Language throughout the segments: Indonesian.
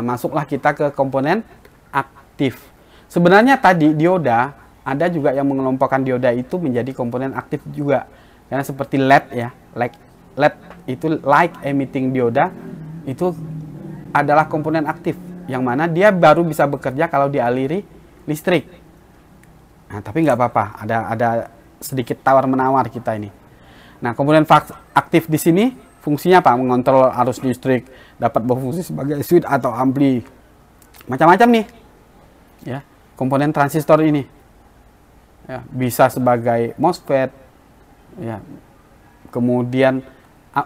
masuklah kita ke komponen aktif. Sebenarnya tadi dioda, ada juga yang mengelompokkan dioda itu menjadi komponen aktif juga. Karena seperti LED ya, LED itu light emitting dioda, itu adalah komponen aktif. Yang mana dia baru bisa bekerja kalau dialiri listrik. Nah, tapi nggak apa-apa, ada sedikit tawar-menawar kita ini. Nah, komponen aktif di sini fungsinya apa? Mengontrol arus listrik, dapat berfungsi sebagai switch atau ampli. Macam-macam nih. Ya, komponen transistor ini. Ya, bisa sebagai MOSFET. Ya. Kemudian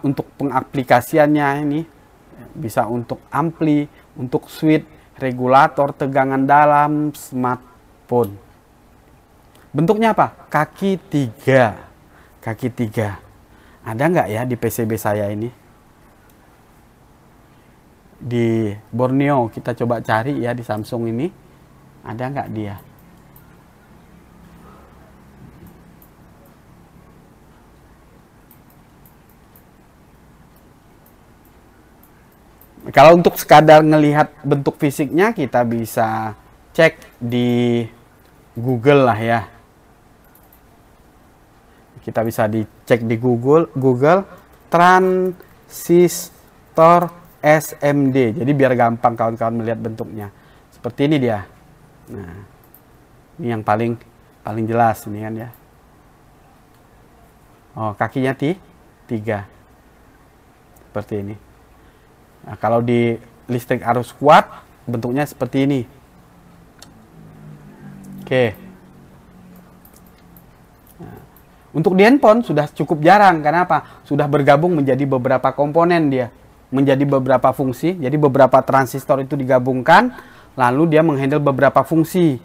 untuk pengaplikasiannya ini bisa untuk ampli, untuk switch, regulator tegangan dalam smartphone. Bentuknya apa? Kaki 3. Kaki 3. Ada nggak ya di PCB saya ini? Di Borneo kita coba cari ya, di Samsung ini. Ada nggak dia? Kalau untuk sekadar ngelihat bentuk fisiknya, kita bisa cek di Google lah ya. Kita bisa dicek di Google transistor SMD. Jadi biar gampang kawan-kawan melihat bentuknya. Seperti ini dia. Nah, ini yang paling jelas ini kan ya. Oh, kakinya 3. Seperti ini. Nah, kalau di listrik arus kuat, bentuknya seperti ini. Oke. Nah, untuk di handphone sudah cukup jarang. Karena apa? Sudah bergabung menjadi beberapa komponen dia. Menjadi beberapa fungsi. Jadi beberapa transistor itu digabungkan. Lalu dia menghandle beberapa fungsi.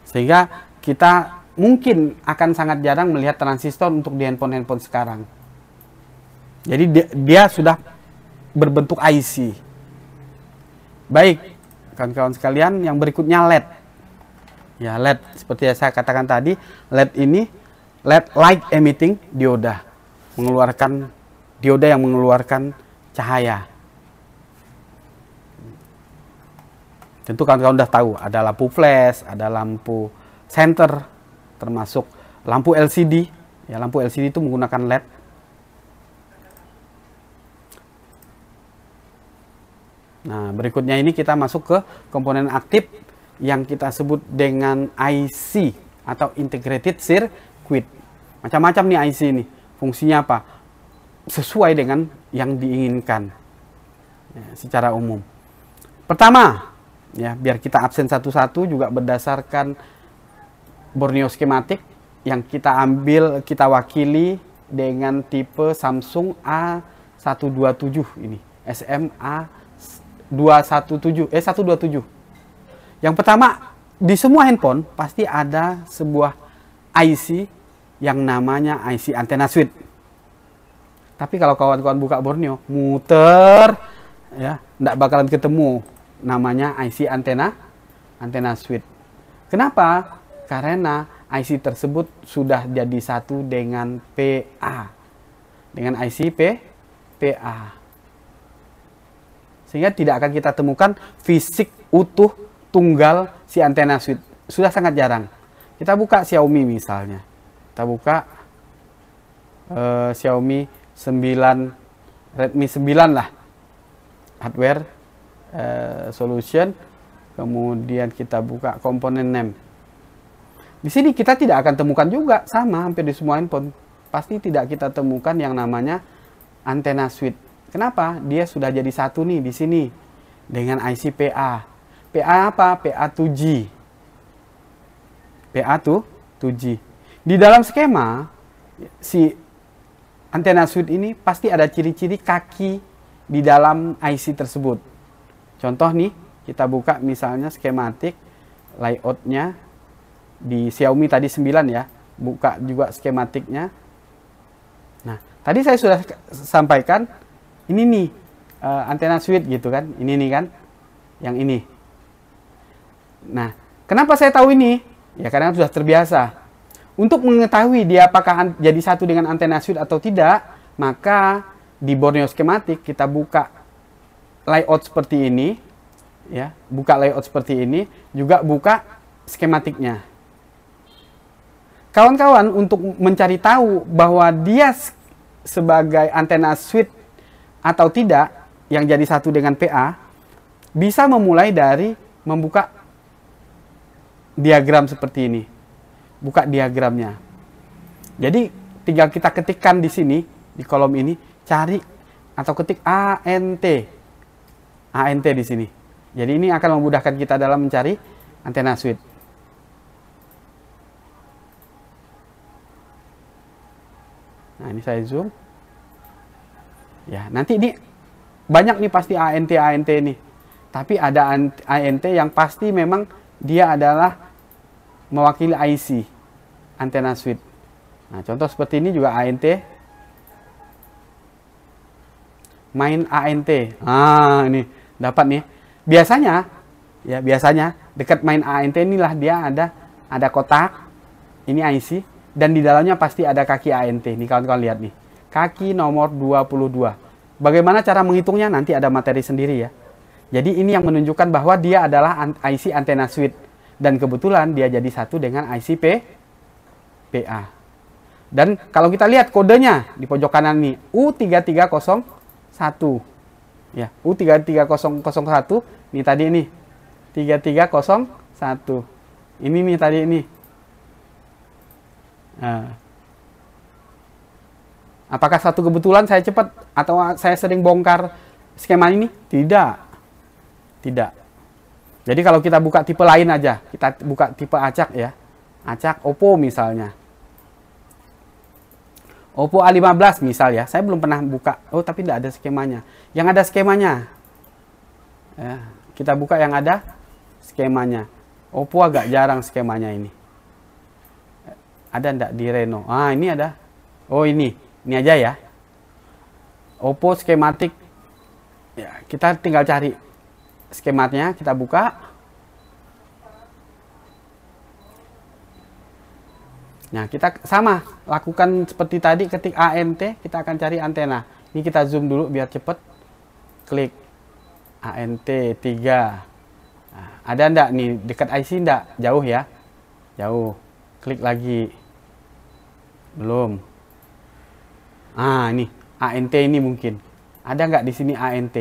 Sehingga kita mungkin akan sangat jarang melihat transistor untuk di handphone-handphone sekarang. Jadi dia sudah berbentuk IC. Baik, kawan-kawan sekalian, yang berikutnya LED. Ya, LED seperti yang saya katakan tadi, LED ini LED light emitting dioda. Mengeluarkan dioda yang mengeluarkan cahaya. Tentu kawan-kawan sudah tahu, ada lampu flash, ada lampu center, termasuk lampu LCD. Ya, lampu LCD itu menggunakan LED. Nah, berikutnya ini kita masuk ke komponen aktif yang kita sebut dengan IC atau Integrated Circuit. Macam-macam nih IC ini. Fungsinya apa? Sesuai dengan yang diinginkan ya, secara umum. Pertama, ya biar kita absen satu-satu juga berdasarkan Borneo schematic yang kita ambil, kita wakili dengan tipe Samsung A127 ini. SMA 127. Yang pertama, di semua handphone pasti ada sebuah IC yang namanya IC antena switch. Tapi kalau kawan-kawan buka Borneo, muter ya, enggak bakalan ketemu namanya IC antena switch. Kenapa? Karena IC tersebut sudah jadi satu dengan PA. Dengan IC PA. Sehingga tidak akan kita temukan fisik utuh tunggal si antena switch. Sudah sangat jarang. Kita buka Xiaomi misalnya. Kita buka Xiaomi 9, Redmi 9 lah. Hardware solution. Kemudian kita buka komponen name. Di sini kita tidak akan temukan juga, sama hampir di semua handphone. Pasti tidak kita temukan yang namanya antena switch. Kenapa? Dia sudah jadi satu nih di sini dengan IC PA. PA apa? PA 2G. PA 2G. Di dalam skema si antena switch ini pasti ada ciri-ciri kaki di dalam IC tersebut. Contoh nih, kita buka misalnya skematik layoutnya di Xiaomi tadi 9 ya. Buka juga skematiknya. Nah, tadi saya sudah sampaikan ini nih antena switch gitu kan, ini nih kan, yang ini. Nah, kenapa saya tahu ini? Ya karena sudah terbiasa. Untuk mengetahui dia apakah jadi satu dengan antena switch atau tidak, maka di Borneo schematic kita buka layout seperti ini. ya, buka layout seperti ini, juga buka skematiknya. Kawan-kawan untuk mencari tahu bahwa dia sebagai antena switch atau tidak yang jadi satu dengan PA, bisa memulai dari membuka diagram seperti ini. Buka diagramnya. Jadi tinggal kita ketikkan di sini, di kolom ini, cari atau ketik ANT. ANT di sini. Jadi ini akan memudahkan kita dalam mencari antena switch. Nah, ini saya zoom. Ya, nanti ini banyak nih pasti ANT ini. Tapi ada ANT yang pasti memang dia adalah mewakili IC antena switch. Nah, contoh seperti ini juga ANT. Main ANT. Ah, ini dapat nih. Biasanya dekat main ANT inilah dia ada kotak. Ini IC. Dan di dalamnya pasti ada kaki ANT. Nih kawan-kawan lihat nih. Kaki nomor 22. Bagaimana cara menghitungnya? Nanti ada materi sendiri ya. Jadi ini yang menunjukkan bahwa dia adalah IC antena switch. Dan kebetulan dia jadi satu dengan IC PA. Dan kalau kita lihat kodenya di pojok kanan nih. U3301. Ya, U33001. Ini tadi ini. 3301. Ini nih tadi ini. Nah, apakah satu kebetulan saya cepat atau saya sering bongkar skema ini? Tidak. Tidak. Jadi kalau kita buka tipe lain aja, kita buka tipe acak ya. Acak Oppo misalnya. Oppo A15 misal ya. Saya belum pernah buka. Oh, tapi tidak ada skemanya. Yang ada skemanya. Ya, kita buka yang ada skemanya. Oppo agak jarang skemanya ini. Ada enggak di Reno? Ah, ini ada. Oh, ini aja ya. Oppo skematik. Ya, kita tinggal cari skematnya, kita buka. Nah, kita sama lakukan seperti tadi, ketik ANT, kita akan cari antena. Ini kita zoom dulu biar cepet. Klik ANT 3. Nah, ada enggak nih dekat IC enggak? Jauh ya. Jauh. Klik lagi. Belum. Ah, ini ANT ini mungkin. Ada nggak di sini ANT?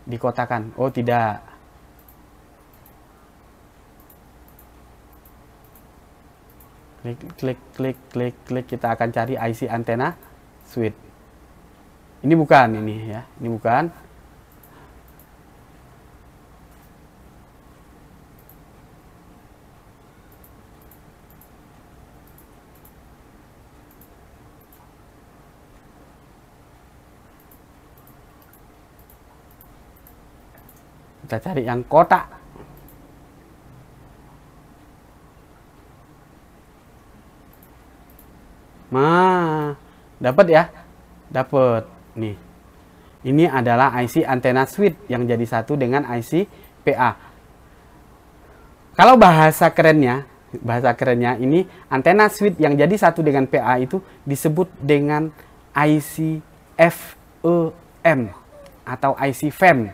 Dikotakan. Oh, tidak. Klik. Kita akan cari IC antena switch. Ini bukan ini ya. Ini bukan. Kita cari yang kotak. Nah, dapat ya? Dapat. Nih. Ini adalah IC antena switch yang jadi satu dengan IC PA. Kalau bahasa kerennya ini antena switch yang jadi satu dengan PA itu disebut dengan IC FEM atau IC FEM.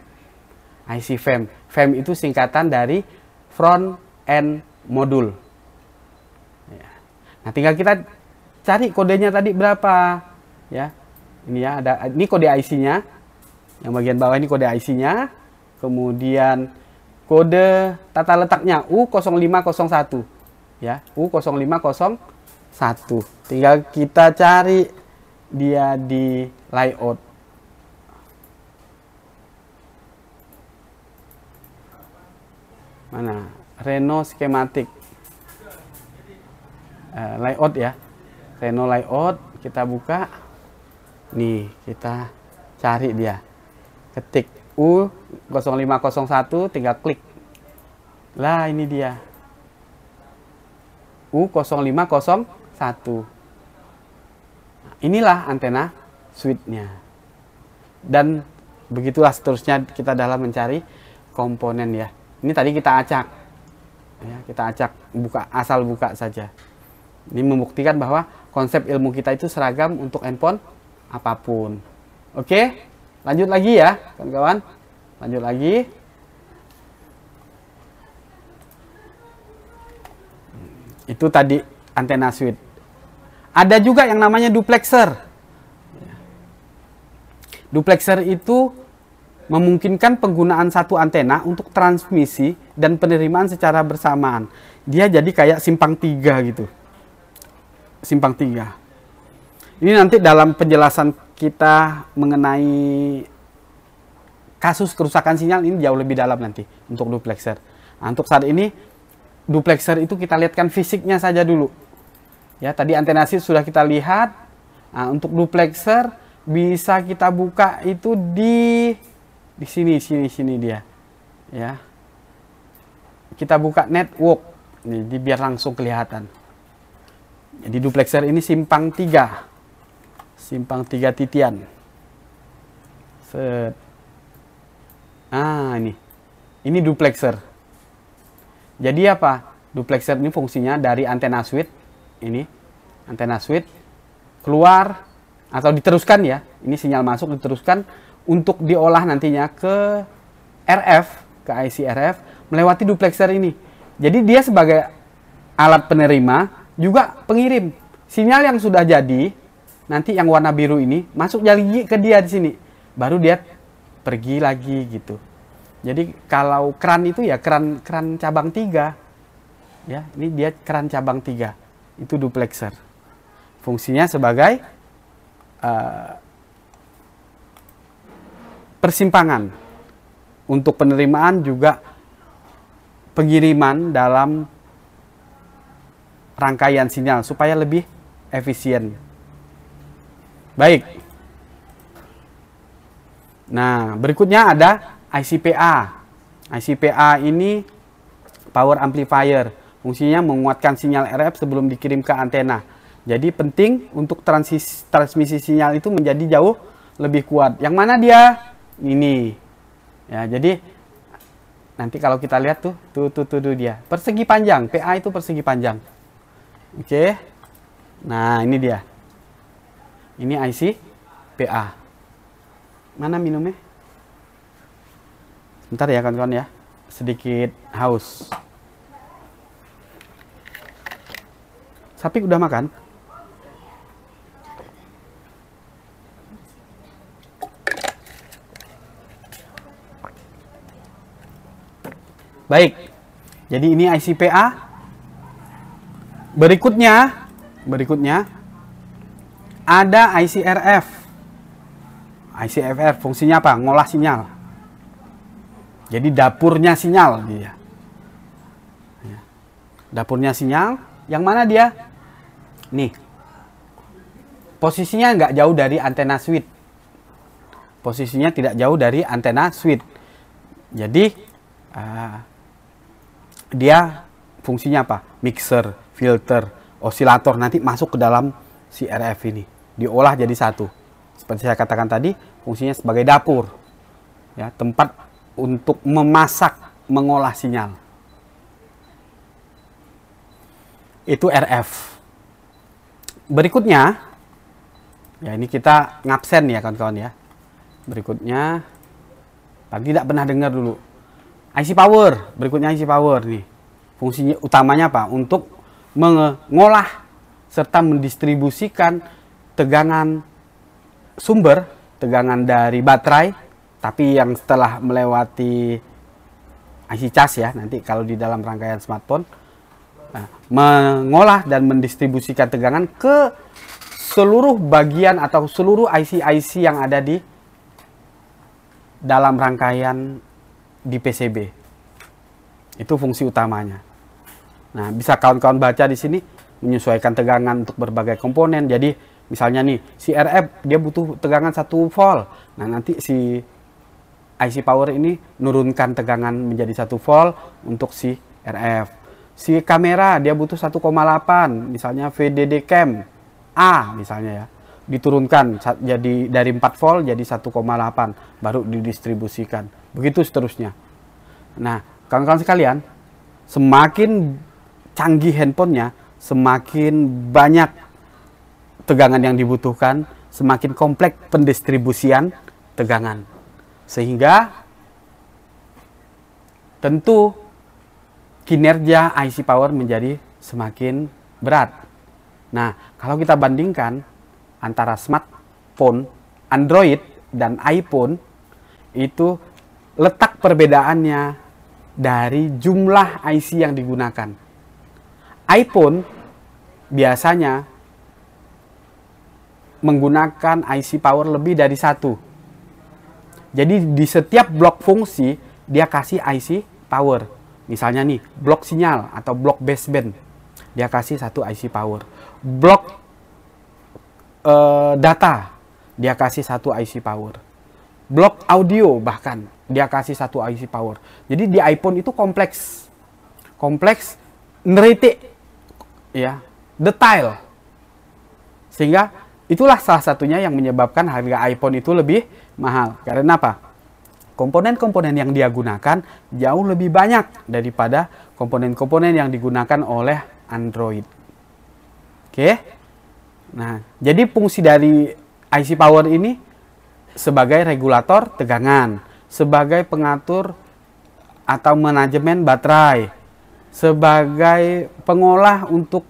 IC FEM. FEM itu singkatan dari front end module. Ya. Nah, tinggal kita cari kodenya tadi berapa. Ya. Ini ya, ini kode IC-nya. Yang bagian bawah ini kode IC-nya. Kemudian kode tata letaknya U0501. Ya, U0501. Tinggal kita cari dia di layout. Mana? Reno skematik. Layout ya. Reno layout. Kita buka. Nih, kita cari dia. Ketik U0501, tinggal klik. Lah, ini dia. U0501. Inilah antena switch-nya. Dan begitulah seterusnya kita dalam mencari komponen ya. Ini tadi kita acak. Ya, kita acak, asal buka saja. Ini membuktikan bahwa konsep ilmu kita itu seragam untuk handphone apapun. Oke, lanjut lagi ya, kawan-kawan. Lanjut lagi. Itu tadi antena switch. Ada juga yang namanya duplexer. Duplexer itu memungkinkan penggunaan satu antena untuk transmisi dan penerimaan secara bersamaan. Dia jadi kayak simpang tiga gitu. Simpang tiga. Ini nanti dalam penjelasan kita mengenai kasus kerusakan sinyal ini jauh lebih dalam nanti untuk duplexer. Nah, untuk saat ini duplexer itu kita lihatkan fisiknya saja dulu. Ya, tadi antena switch sudah kita lihat. Nah, untuk duplexer bisa kita buka itu di sini dia. Ya. Kita buka network. Nih, biar langsung kelihatan. Jadi duplexer ini simpang 3. Simpang 3 titian. Set. Ah, ini. Ini duplexer. Jadi apa? Duplexer ini fungsinya dari antena switch. Ini antena switch keluar atau diteruskan ya. Ini sinyal masuk diteruskan untuk diolah nantinya ke RF, ke IC RF melewati duplexer ini. Jadi dia sebagai alat penerima juga pengirim. Sinyal yang sudah jadi nanti yang warna biru ini masuk lagi ke dia di sini. Baru dia pergi lagi gitu. Jadi kalau keran itu ya keran cabang 3. Ya, ini dia keran cabang 3. Itu duplexer. Fungsinya sebagai persimpangan untuk penerimaan juga pengiriman dalam rangkaian sinyal supaya lebih efisien. Baik. Nah, berikutnya ada ICPA. ICPA ini power amplifier. Fungsinya menguatkan sinyal RF sebelum dikirim ke antena. Jadi penting untuk transmisi sinyal itu menjadi jauh lebih kuat. Yang mana dia? Ini. Ya, jadi nanti kalau kita lihat tuh dia. Persegi panjang. PA itu persegi panjang. Oke. Nah, ini dia. Ini IC PA. Mana minumnya? Bentar ya kawan-kawan ya. Sedikit haus. Sapi udah makan? Baik. Jadi ini ICPA. Berikutnya ada ICRF. ICRF fungsinya apa? Ngolah sinyal. Jadi dapurnya sinyal dia. Dapurnya sinyal. Yang mana dia? Nih. Posisinya nggak jauh dari antena switch. Posisinya tidak jauh dari antena switch. Jadi dia fungsinya apa? Mixer, filter, osilator nanti masuk ke dalam si RF ini. Diolah jadi satu. Seperti saya katakan tadi, fungsinya sebagai dapur. Ya, tempat untuk memasak, mengolah sinyal. Itu RF. Berikutnya, ya ini kita ngabsen ya kawan-kawan ya. Berikutnya, tadi tidak pernah dengar dulu. IC power, berikutnya IC power nih. Fungsinya utamanya apa? Untuk mengolah serta mendistribusikan tegangan sumber, tegangan dari baterai, tapi yang setelah melewati IC cas ya, nanti kalau di dalam rangkaian smartphone, mengolah dan mendistribusikan tegangan ke seluruh bagian atau seluruh IC-IC yang ada di dalam rangkaian di PCB. Itu fungsi utamanya. Nah, bisa kawan-kawan baca di sini menyesuaikan tegangan untuk berbagai komponen. Jadi, misalnya nih, si RF dia butuh tegangan 1 volt. Nah, nanti si IC power ini nurunkan tegangan menjadi 1 volt untuk si RF. Si kamera dia butuh 1,8, misalnya VDD cam A misalnya ya. Diturunkan jadi dari 4 volt jadi 1,8 baru didistribusikan. Begitu seterusnya. Nah, kawan-kawan sekalian, semakin canggih handphonenya, semakin banyak tegangan yang dibutuhkan, semakin kompleks pendistribusian tegangan. Sehingga tentu kinerja IC power menjadi semakin berat. Nah, kalau kita bandingkan antara smartphone, Android, dan iPhone, itu letak perbedaannya dari jumlah IC yang digunakan. iPhone biasanya menggunakan IC power lebih dari satu. Jadi di setiap blok fungsi dia kasih IC power. Misalnya nih, blok sinyal atau blok baseband, dia kasih satu IC power. Blok data, dia kasih satu IC power. Blok audio bahkan dia kasih satu IC power. Jadi di iPhone itu kompleks, neritik, ya, detail, sehingga itulah salah satunya yang menyebabkan harga iPhone itu lebih mahal. Karena apa? Komponen-komponen yang dia gunakan jauh lebih banyak daripada komponen-komponen yang digunakan oleh Android. Oke. Nah, jadi fungsi dari IC power ini sebagai regulator tegangan, sebagai pengatur atau manajemen baterai, sebagai pengolah untuk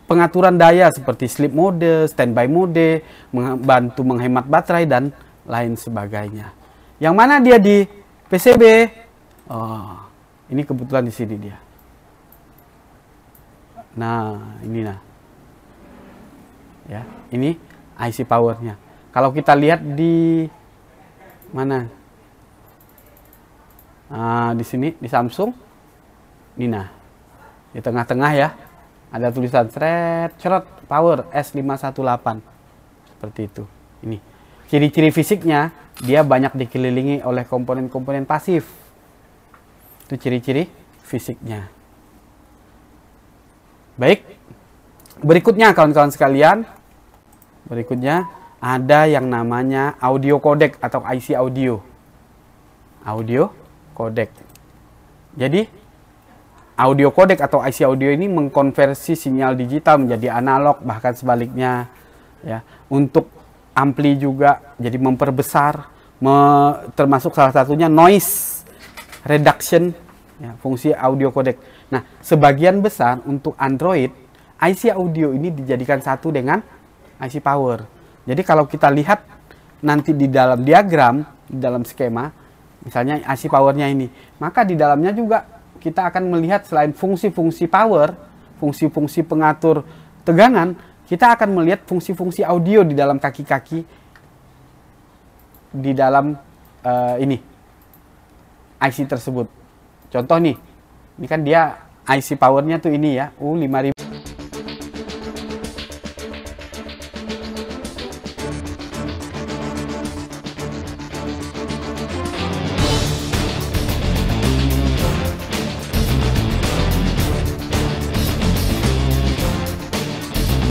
pengaturan daya seperti sleep mode, standby mode, membantu menghemat baterai dan lain sebagainya. Yang mana dia di PCB? Oh, ini kebetulan di sini dia. Nah, ini nah. Ya, ini IC powernya. Kalau kita lihat di mana? Nah, di sini di Samsung. Ini nah. Di tengah-tengah ya. Ada tulisan cerot power S518. Seperti itu. Ini. Ciri-ciri fisiknya, dia banyak dikelilingi oleh komponen-komponen pasif. Itu ciri-ciri fisiknya. Baik. Berikutnya kawan-kawan sekalian. Berikutnya ada yang namanya audio codec atau IC audio. Audio codec. Jadi audio codec atau IC audio ini mengkonversi sinyal digital menjadi analog, bahkan sebaliknya, ya. Untuk ampli juga jadi memperbesar, termasuk salah satunya noise reduction, ya, fungsi audio codec. Nah, sebagian besar untuk Android IC audio ini dijadikan satu dengan IC power. Jadi kalau kita lihat nanti di dalam diagram, di dalam skema, misalnya IC powernya ini, maka di dalamnya juga kita akan melihat selain fungsi-fungsi power, fungsi-fungsi pengatur tegangan, kita akan melihat fungsi-fungsi audio di dalam kaki-kaki, di dalam ini IC tersebut. Contoh nih, ini kan dia IC powernya tuh ini ya, U5000